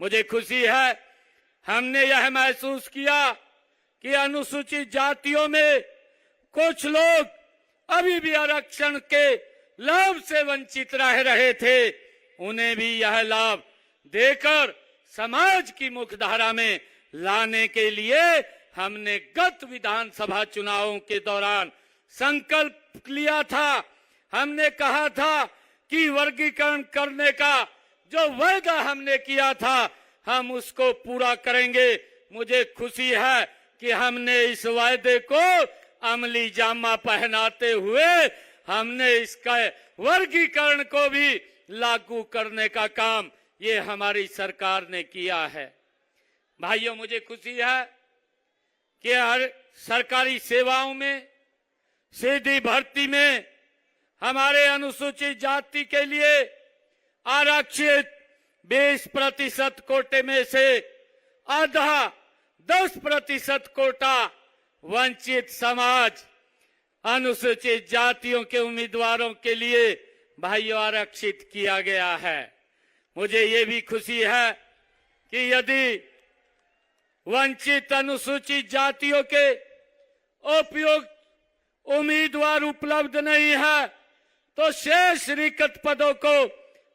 मुझे खुशी है हमने यह महसूस किया कि अनुसूचित जातियों में कुछ लोग अभी भी आरक्षण के लाभ से वंचित रह रहे थे, उन्हें भी यह लाभ देकर समाज की मुख्यधारा में लाने के लिए हमने गत विधानसभा चुनावों के दौरान संकल्प लिया था। हमने कहा था कि वर्गीकरण करने का जो वायदा हमने किया था हम उसको पूरा करेंगे। मुझे खुशी है कि हमने इस वायदे को अमली जामा पहनाते हुए हमने इसका वर्गीकरण को भी लागू करने का काम ये हमारी सरकार ने किया है। भाइयों, मुझे खुशी है कि हर सरकारी सेवाओं में सीधी भर्ती में हमारे अनुसूचित जाति के लिए आरक्षित 20% कोटे में से आधा 10% कोटा वंचित समाज अनुसूचित जातियों के उम्मीदवारों के लिए भाइयों आरक्षित किया गया है। मुझे ये भी खुशी है कि यदि वंचित अनुसूचित जातियों के उपयुक्त उम्मीदवार उपलब्ध नहीं है तो शेष रिक्त पदों को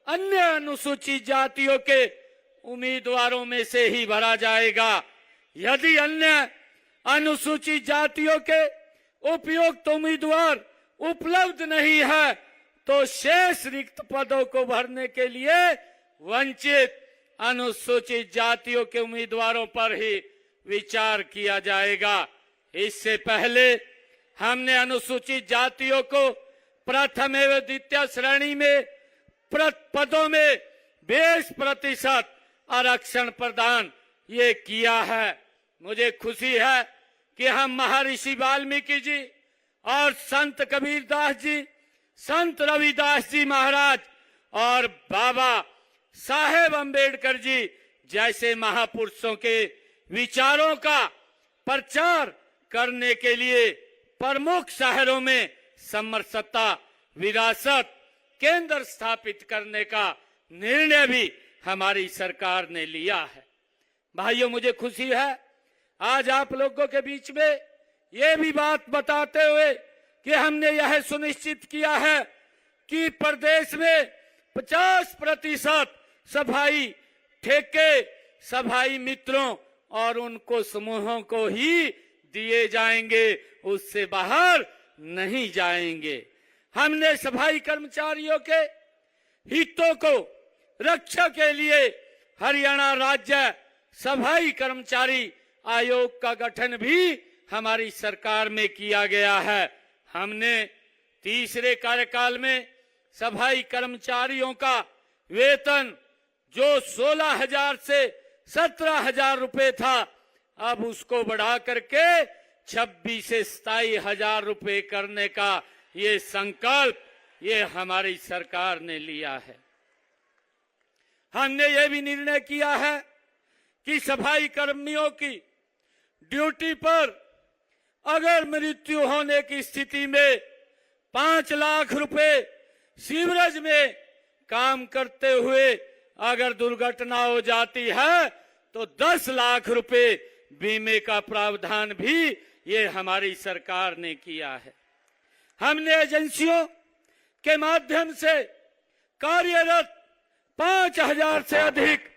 अन्य अनुसूचित जातियों के उम्मीदवारों में से ही भरा जाएगा। यदि अन्य अनुसूचित जातियों के उपयुक्त उम्मीदवार उपलब्ध नहीं है तो शेष रिक्त पदों को भरने के लिए वंचित अनुसूचित जातियों के उम्मीदवारों पर ही विचार किया जाएगा। इससे पहले हमने अनुसूचित जातियों को प्रथम एवं द्वितीय श्रेणी में पदों में 20% आरक्षण प्रदान ये किया है। मुझे खुशी है कि हम महर्षि वाल्मीकि जी और संत कबीरदास जी, संत रविदास जी महाराज और बाबा साहेब अम्बेडकर जी जैसे महापुरुषों के विचारों का प्रचार करने के लिए प्रमुख शहरों में समरसता विरासत केंद्र स्थापित करने का निर्णय भी हमारी सरकार ने लिया है। भाइयों, मुझे खुशी है आज आप लोगों के बीच में ये भी बात बताते हुए कि हमने यह सुनिश्चित किया है कि प्रदेश में 50% सफाई ठेके सफाई मित्रों और उनको समूहों को ही दिए जाएंगे, उससे बाहर नहीं जाएंगे। हमने सफाई कर्मचारियों के हितों को रक्षा के लिए हरियाणा राज्य सफाई कर्मचारी आयोग का गठन भी हमारी सरकार में किया गया है। हमने तीसरे कार्यकाल में सफाई कर्मचारियों का वेतन जो 16,000 से 17,000 रुपए था अब उसको बढ़ा करके 26 से 27,000 रुपए करने का ये संकल्प ये हमारी सरकार ने लिया है। हमने ये भी निर्णय किया है कि सफाई कर्मियों की ड्यूटी पर अगर मृत्यु होने की स्थिति में 5 लाख रुपए सीवरेज में काम करते हुए अगर दुर्घटना हो जाती है तो 10 लाख रुपए बीमे का प्रावधान भी ये हमारी सरकार ने किया है। हमने एजेंसियों के माध्यम से कार्यरत 5,000 से अधिक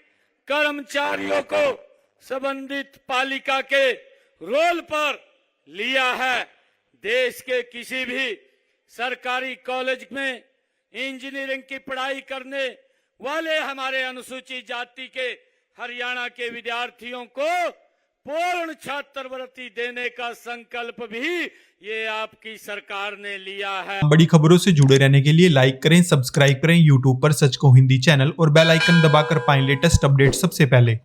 कर्मचारियों को संबंधित पालिका के रोल पर लिया है। देश के किसी भी सरकारी कॉलेज में इंजीनियरिंग की पढ़ाई करने वाले हमारे अनुसूचित जाति के हरियाणा के विद्यार्थियों को पूर्ण छात्रवृत्ति देने का संकल्प भी ये आपकी सरकार ने लिया है। बड़ी खबरों से जुड़े रहने के लिए लाइक करें, सब्सक्राइब करें यूट्यूब पर सच को हिंदी चैनल और बेल आइकन दबाकर पाएं लेटेस्ट अपडेट सबसे पहले।